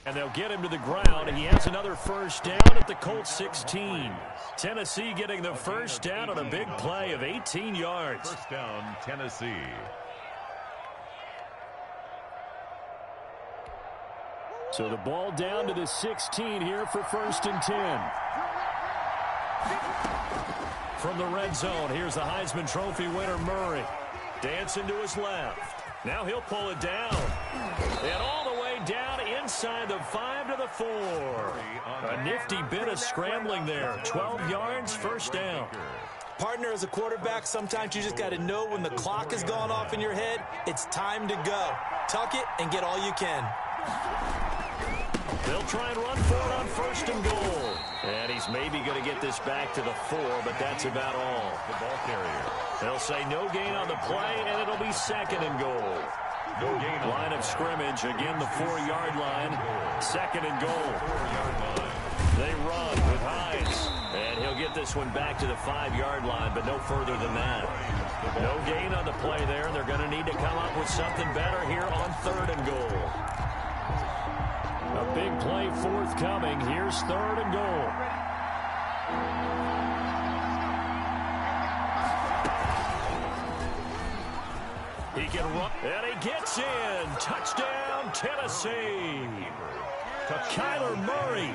And they'll get him to the ground. He has another first down at the Colts 16. Tennessee getting the first down on a big play of 18 yards. First down, Tennessee. So the ball down to the 16 here for first and 10. From the red zone, here's the Heisman Trophy winner, Murray. Dancing to his left. Now he'll pull it down. And all the way down inside the 5 to the 4. A nifty bit of scrambling there. 12 yards, first down. Partner, as a quarterback, sometimes you just got to know when the clock has gone off in your head, it's time to go. Tuck it and get all you can. They'll try and run for it on first and goal. And he's maybe going to get this back to the 4, but that's about all. The ball carrier. They'll say no gain on the play, and it'll be second and goal. No gain on line of scrimmage, again the 4-yard line. Second and goal. 4-yard line. They run with Hines. And he'll get this one back to the 5-yard line, but no further than that. No gain on the play there, and they're going to need to come up with something better here on third and goal. A big play forthcoming. Here's third and goal. He can run, and he gets in. Touchdown, Tennessee. Kyler Murray,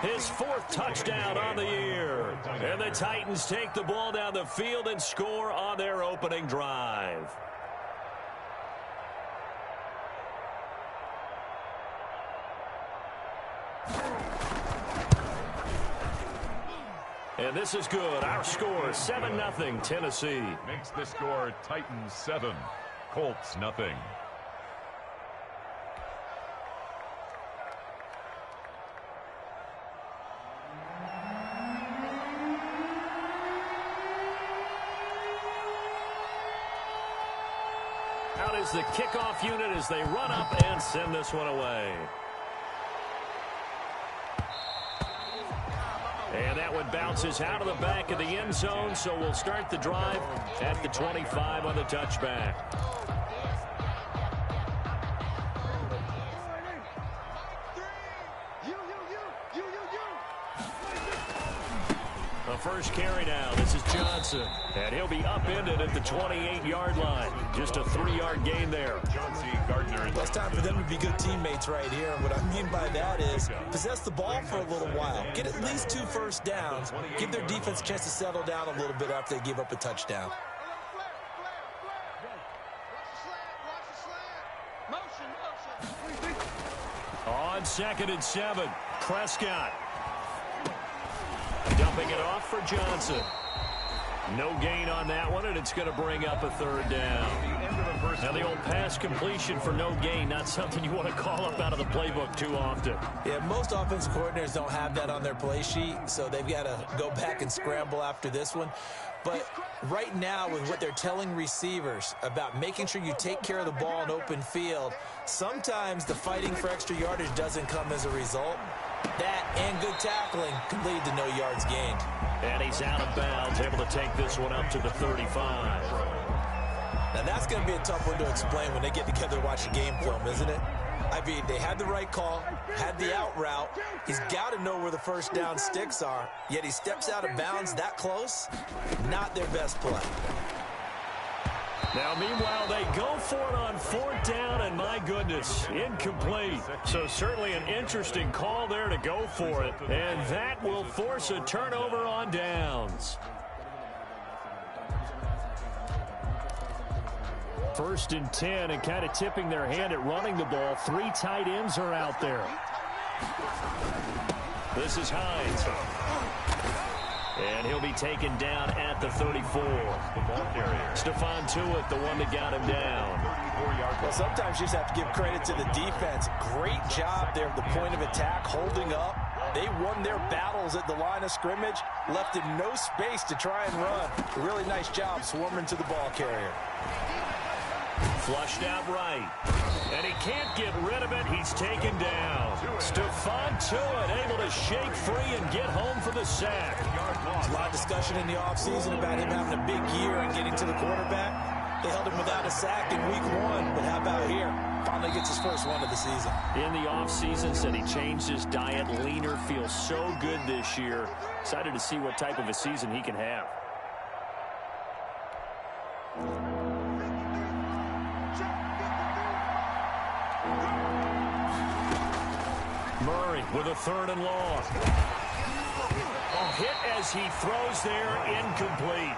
his 4th touchdown on the year. And the Titans take the ball down the field and score on their opening drive. And this is good. Our score, 7-0, Tennessee. Makes the score Titans 7, Colts nothing. Out is the kickoff unit as they run up and send this one away. And that one bounces out of the back of the end zone, so we'll start the drive at the 25 on the touchback. A first carry now. This is Johnson. And he'll be upended at the 28-yard line. Just a 3-yard gain there. Gardner. Well, it's time for them to be good teammates right here. And what I mean by that is possess the ball for a little while. Get at least 2 first downs. Give their defense a chance to settle down a little bit after they give up a touchdown. On 2nd and 7, Prescott. Dumping it off for Johnson. No gain on that one, and it's going to bring up a 3rd down. Now, the old pass completion for no gain, not something you want to call up out of the playbook too often. Yeah, most offensive coordinators don't have that on their play sheet, so they've got to go back and scramble after this one. But right now, with what they're telling receivers about making sure you take care of the ball in open field, sometimes the fighting for extra yardage doesn't come as a result. That and good tackling can lead to no yards gained. And he's out of bounds, able to take this one up to the 35. Now that's going to be a tough one to explain when they get together to watch the game film, isn't it? I mean, they had the right call, had the out route. He's got to know where the first down sticks are, yet he steps out of bounds that close. Not their best play. Now, meanwhile, they go for it on 4th down, and my goodness, incomplete. So certainly an interesting call there to go for it, and that will force a turnover on downs. 1st and 10, and kind of tipping their hand at running the ball. 3 tight ends are out there. This is Hines. And he'll be taken down at the 34. Stephon Tuitt, the one that got him down. Well, sometimes you just have to give credit to the defense. Great job there at the point of attack, holding up. They won their battles at the line of scrimmage, left him no space to try and run. A really nice job swarming to the ball carrier. Flushed out right. And he can't get rid of it. He's taken down. Stephon Tuitt able to shake free and get home for the sack. There's a lot of discussion in the offseason about him having a big year and getting to the quarterback. They held him without a sack in week 1, but how about here? Finally gets his first one of the season. In the offseason, said he changed his diet, leaner, feels so good this year. Excited to see what type of a season he can have. Murray with a 3rd and long. Hit as he throws there, incomplete.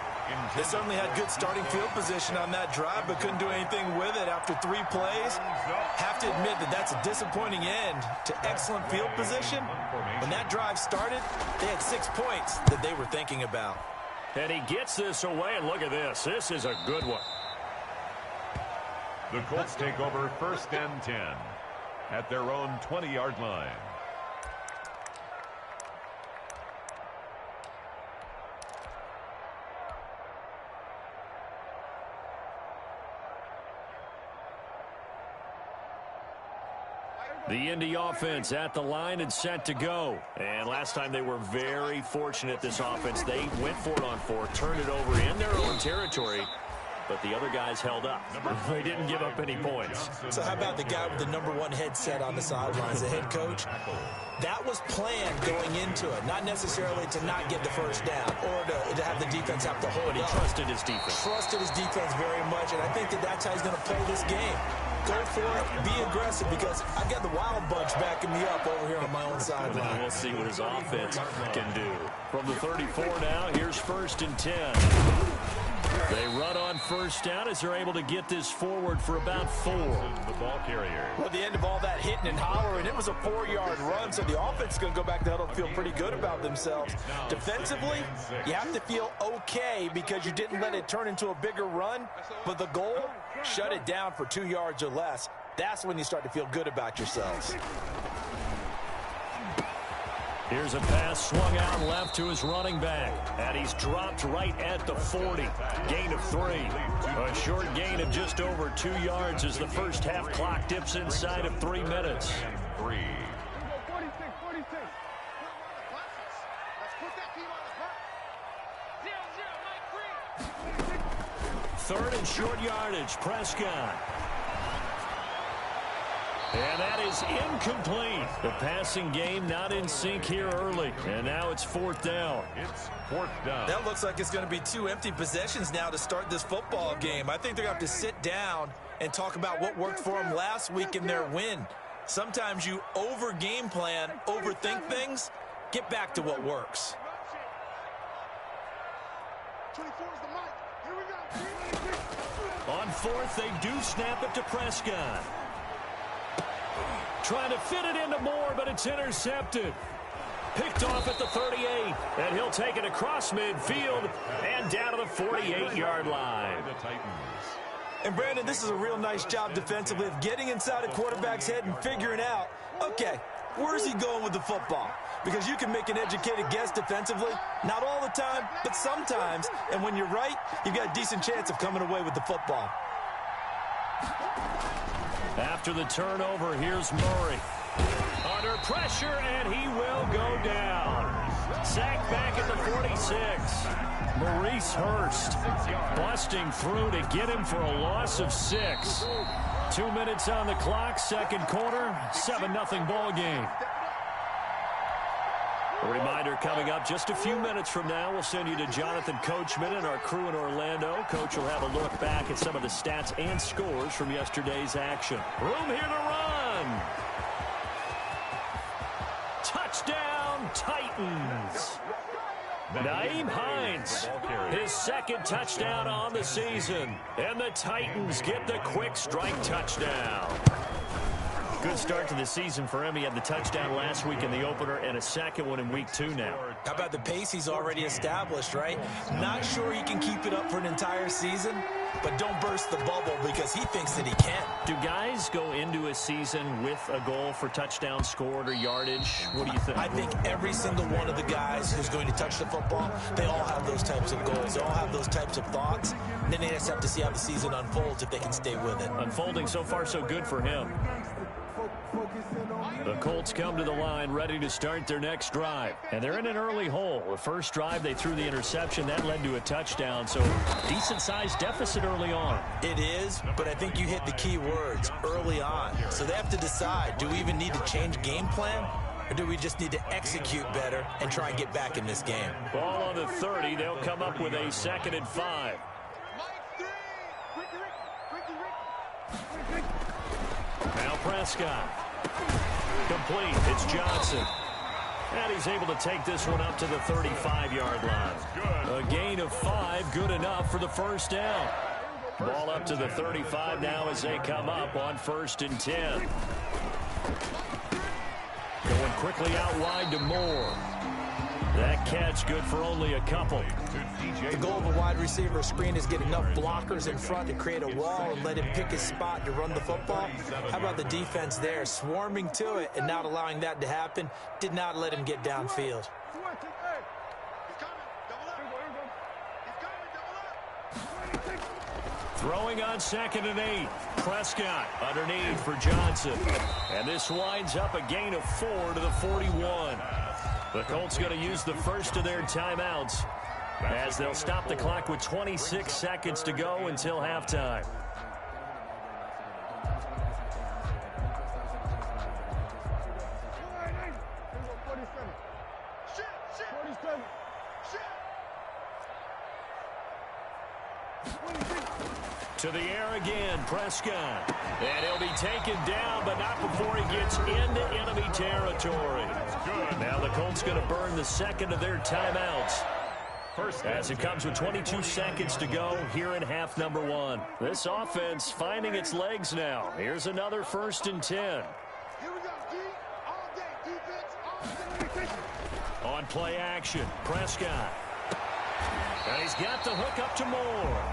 They certainly had good starting field position on that drive, but couldn't do anything with it after 3 plays. Have to admit that that's a disappointing end to excellent field position. When that drive started, they had 6 points that they were thinking about. And he gets this away, and look at this. This is a good one. The Colts take over 1st and 10 at their own 20-yard line. The Indy offense at the line and set to go. And last time they were very fortunate, this offense. They went for it on 4, turned it over in their own territory, but the other guys held up. They didn't give up any points. So how about the guy with the #1 headset on the sidelines, the head coach? That was planned going into it, not necessarily to not get the first down or to have the defense have to hold But he up. trusted his defense. Trusted his defense very much, and I think that that's how he's going to play this game. Go for it, be aggressive, because I got the Wild Bunch backing me up over here on my own sideline. We'll see what his offense can do. From the 34 now, here's 1st and 10. They run on 1st down as they're able to get this forward for about 4. The ball carrier. Well, at the end of all that hitting and hollering, it was a 4-yard run, so the offense is going to go back to huddle and feel pretty good about themselves. Defensively, you have to feel okay because you didn't let it turn into a bigger run, but the goal, shut it down for 2 yards or less. That's when you start to feel good about yourselves. Here's a pass swung out left to his running back, and he's dropped right at the 40. Gain of 3. A short gain of just over 2 yards as the first half clock dips inside of 3 minutes. 3. 3rd and short yardage, Prescott. And that is incomplete. The passing game not in sync here early. And now it's 4th down. It's 4th down. That looks like it's going to be 2 empty possessions now to start this football game. I think they're going to have to sit down and talk about what worked for them last week in their win. Sometimes you over-game plan, overthink things. Get back to what works. 24 is the mic. Here we go. On 4th, they do snap it to Prescott. Trying to fit it into Moore, but it's intercepted. Picked off at the 38, and he'll take it across midfield and down to the 48-yard line. The Titans. And, Brandon, this is a real nice job defensively of getting inside a quarterback's head and figuring out, okay, where's he going with the football? Because you can make an educated guess defensively, not all the time, but sometimes. And when you're right, you've got a decent chance of coming away with the football. After the turnover, here's Murray. Under pressure, and he will go down. Sacked back at the 46. Maurice Hurst busting through to get him for a loss of 6. 2 minutes on the clock, 2nd quarter, 7-0 ball game. A reminder coming up just a few minutes from now. We'll send you to Jonathan Coachman and our crew in Orlando. Coach will have a look back at some of the stats and scores from yesterday's action. Room here to run. Touchdown, Titans. Nyheim Hines, his 2nd touchdown on the season. And the Titans get the quick strike touchdown. Good start to the season for him. He had the touchdown last week in the opener and a 2nd one in week 2 now. How about the pace he's already established, right? Not sure he can keep it up for an entire season, but don't burst the bubble because he thinks that he can. Do guys go into a season with a goal for touchdown scored or yardage? What do you think? I think every single one of the guys who's going to touch the football, they all have those types of goals. They all have those types of thoughts. And then they just have to see how the season unfolds if they can stay with it. Unfolding so far so good for him. Focusing on The Colts come to the line ready to start their next drive. And they're in an early hole. The first drive, they threw the interception. That led to a touchdown. So decent-sized deficit early on. It is, but I think you hit the key words, early on. So they have to decide, do we even need to change game plan? Or do we just need to execute better and try and get back in this game? Ball on the 30. They'll come up with a 2nd and 5. Now Prescott. Complete. It's Johnson. And he's able to take this one up to the 35-yard line. A gain of 5, good enough for the first down. Ball up to the 35 now as they come up on 1st and 10. Going quickly out wide to Moore. That catch good for only a couple. The goal of a wide receiver screen is get enough blockers in front to create a wall and let him pick his spot to run the football. How about the defense there, swarming to it and not allowing that to happen? Did not let him get downfield. Throwing on 2nd and 8. Prescott underneath for Johnson. And this winds up a gain of 4 to the 41. The Colts going to use the first of their timeouts as they'll stop the clock with 26 seconds to go until halftime. To the air again, Prescott. And he'll be taken down, but not before he gets into enemy territory. Now the Colts going to burn the 2nd of their timeouts. As it comes with 22 seconds to go here in half number 1. This offense finding its legs now. Here's another 1st and 10. Here we go, D. All day, defense, all day. On play action, Prescott. And he's got the hook up to Moore.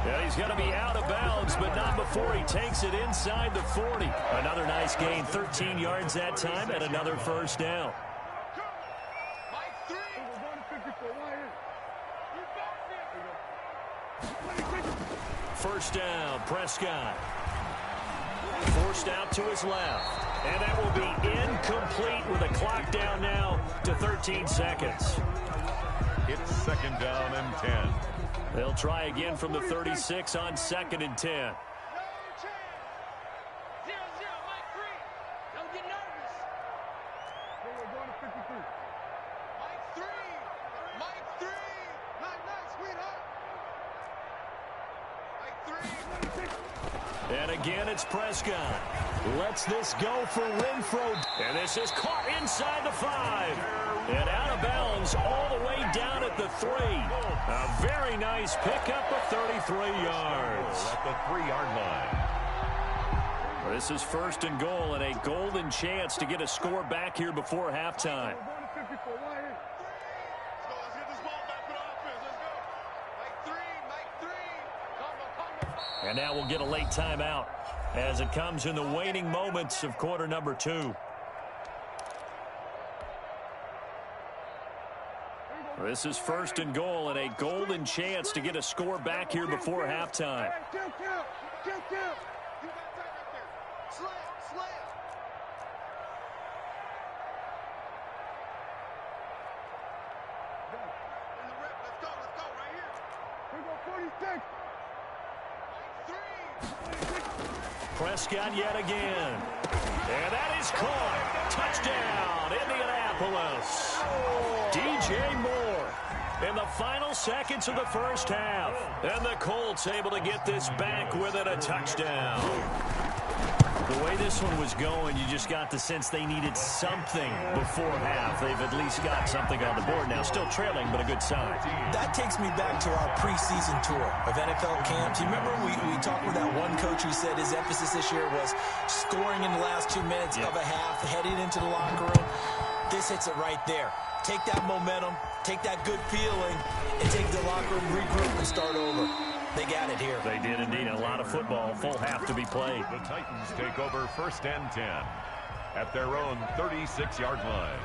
And he's going to be out of bounds, but not before he takes it inside the 40. Another nice gain, 13 yards that time, and another first down. First down, Prescott. Forced out to his left. And that will be incomplete with a clock down now to 13 seconds. It's 2nd down and 10. They'll try again from the 36 on 2nd and 10. And again, it's Prescott. Lets this go for Renfro. And this is caught inside the 5. And out of bounds all the way down at the 3. A very nice pickup of 33 yards. At the 3-yard line. This is 1st and goal and a golden chance to get a score back here before halftime. And now we'll get a late timeout as it comes in the waning moments of quarter number 2. This is 1st and goal and a golden chance to get a score back here before halftime. Prescott yet again. And that is caught. Touchdown, Indianapolis. DJ Moore in the final seconds of the first half. And the Colts able to get this back within a touchdown. The way this one was going, you just got the sense they needed something before half. They've at least got something on the board now. Still trailing, but a good sign. That takes me back to our preseason tour of NFL camps. You remember we talked with that one coach who said his emphasis this year was scoring in the last 2 minutes of a half, heading into the locker room. This hits it right there. Take that momentum, take that good feeling, and take the locker room, regroup, and start over. They got it here. They did indeed. A lot of football, full half to be played. The Titans take over 1st and 10 at their own 36-yard line.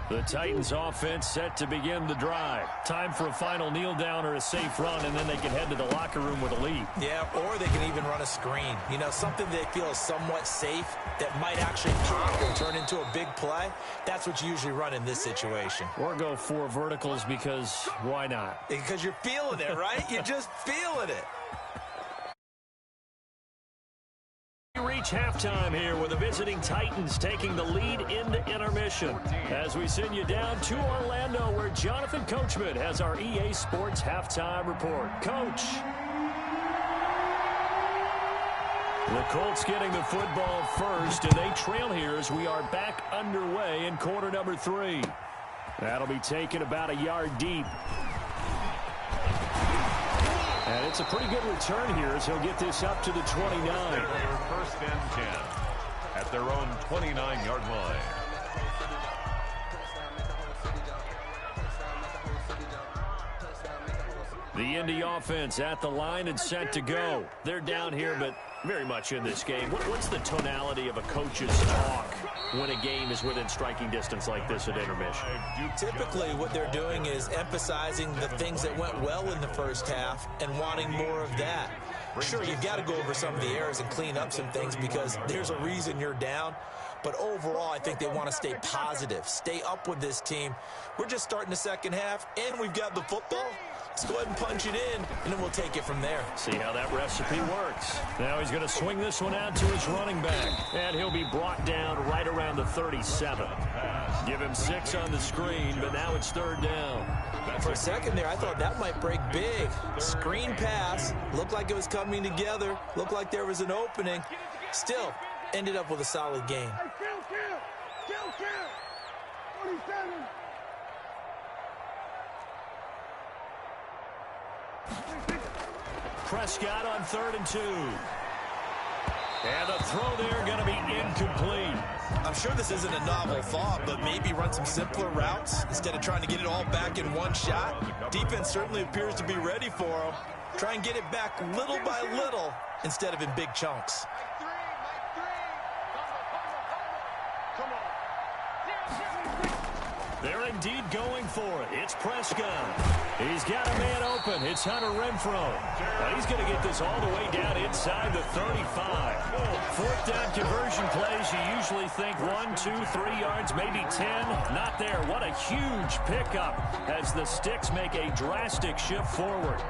The Titans offense set to begin the drive. Time for a final kneel down or a safe run, and then they can head to the locker room with a lead. Yeah, or they can even run a screen. You know, something they feel is somewhat safe that might actually pop and turn into a big play. That's what you usually run in this situation. Or go 4 verticals because why not? Because you're feeling it, right? You're just feeling it. We reach halftime here with the visiting Titans taking the lead into intermission. As we send you down to Orlando, where Jonathan Coachman has our EA Sports halftime report. Coach. The Colts getting the football first, and they trail here as we are back underway in quarter number 3. That'll be taken about a yard deep. And it's a pretty good return here as he'll get this up to the 29. First and 10 at their own 29-yard line. The Indy offense at the line and set to go. They're down here, but very much in this game. What's the tonality of a coach's talk when a game is within striking distance like this at intermission? Typically, what they're doing is emphasizing the things that went well in the first half and wanting more of that. Sure, you've got to go over some of the errors and clean up some things because there's a reason you're down. But overall, I think they want to stay positive, stay up with this team. We're just starting the second half, and we've got the football. Let's go ahead and punch it in, and then we'll take it from there. See how that recipe works. Now he's going to swing this one out to his running back, and he'll be brought down right around the 37. Give him 6 on the screen, but now it's 3rd down. For a second there, I thought that might break big. Screen pass, looked like it was coming together, looked like there was an opening. Still, ended up with a solid game. Kill. 27. Prescott on 3rd and 2. And the throw there going to be incomplete. I'm sure this isn't a novel thought, but maybe run some simpler routes instead of trying to get it all back in one shot. Defense certainly appears to be ready for him. Try and get it back little by little instead of in big chunks. They're indeed going for it. It's Prescott. He's got a man open. It's Hunter Renfrow. Well, he's going to get this all the way down inside the 35. 4th down conversion plays, you usually think 1, 2, 3 yards, maybe 10. Not there. What a huge pickup as the Sticks make a drastic shift forward.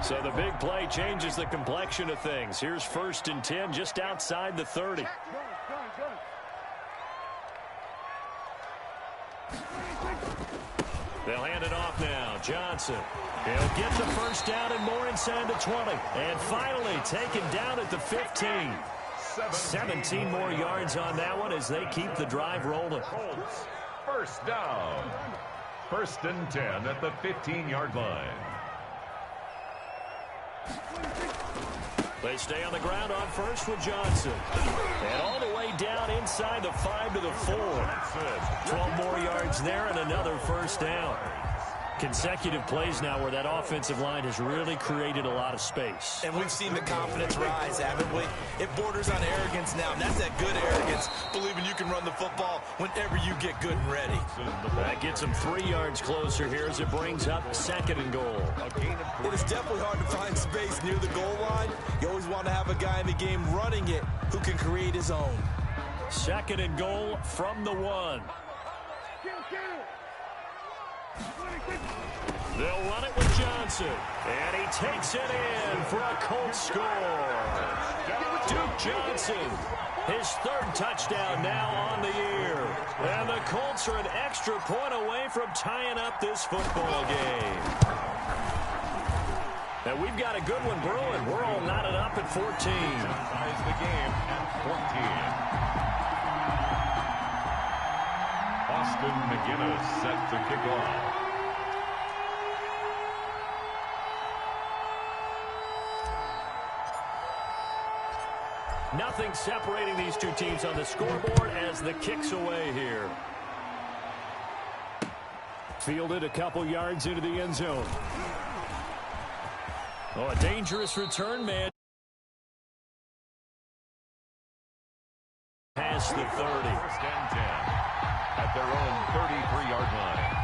So the big play changes the complexion of things. Here's 1st and 10 just outside the 30. They'll hand it off now. Johnson. He'll get the 1st down and more inside the 20. And finally taken down at the 15. 17 more yards on that one as they keep the drive rolling. Colts, 1st down. 1st and 10 at the 15-yard line. They stay on the ground on 1st with Johnson. And all the way down inside the 5 to the 4. 12 more yards there and another 1st down. Consecutive plays now where that offensive line has really created a lot of space. And we've seen the confidence rise, haven't we? It borders on arrogance now, and that's that good arrogance, believing you can run the football whenever you get good and ready. That gets them 3 yards closer here as it brings up 2nd and goal. It is definitely hard to find space near the goal line. You always want to have a guy in the game running it who can create his own. 2nd and goal from the 1. They'll run it with Johnson. And he takes it in for a Colts score. Duke Johnson, his 3rd touchdown now on the year. And the Colts are an extra point away from tying up this football game. And we've got a good one brewing. We're all knotted up at 14. Ties the game at 14. Austin McGinnis set to kick off. Nothing separating these two teams on the scoreboard as the kick's away here. Fielded a couple yards into the end zone. Oh, a dangerous return, man. Has miss the 30. First and 10 at their own 33-yard line.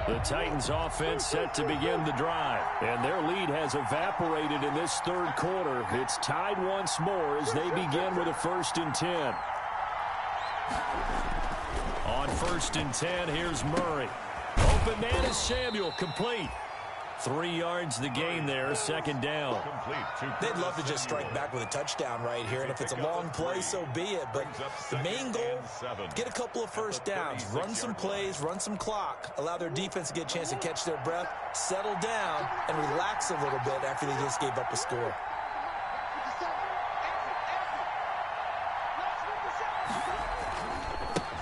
The Titans offense set to begin the drive, and their lead has evaporated in this third quarter. It's tied once more as they begin with a 1st and 10. On 1st and 10, here's Murray. Open man is Samuel, complete. 3 yards the gain there, 2nd down. They'd love to just strike back with a touchdown right here, and if it's a long play, so be it. But the main goal, get a couple of first downs, run some plays, run some clock, allow their defense to get a chance to catch their breath, settle down, and relax a little bit after they just gave up a score.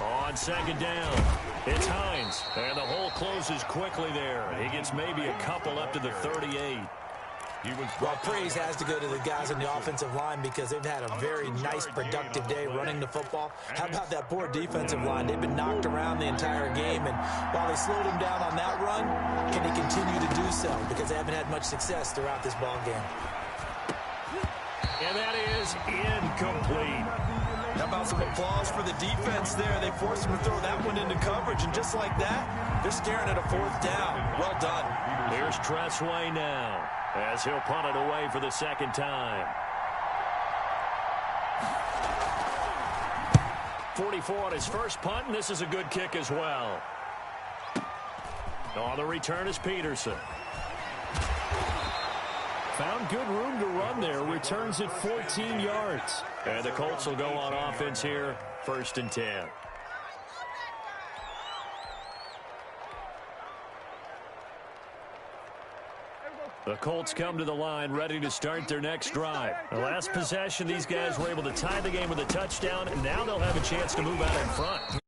On 2nd down, it's Hines, and the hole closes quickly there. He gets maybe a couple up to the 38. Well, praise has to go to the guys on the offensive line because they've had a very nice, productive day running the football. How about that poor defensive line? They've been knocked around the entire game, and while they slowed him down on that run, can they continue to do so? Because they haven't had much success throughout this ball game. And that is incomplete. How about some applause for the defense there? They forced him to throw that one into coverage, and just like that, they're staring at a 4th down. Well done. Here's Tressway now, as he'll punt it away for the 2nd time. 44 on his first punt, and this is a good kick as well. On the return is Peterson. Found good room to run there. Returns at 14 yards. And the Colts will go on offense here, 1st and 10. The Colts come to the line ready to start their next drive. The last possession, these guys were able to tie the game with a touchdown, and now they'll have a chance to move out in front.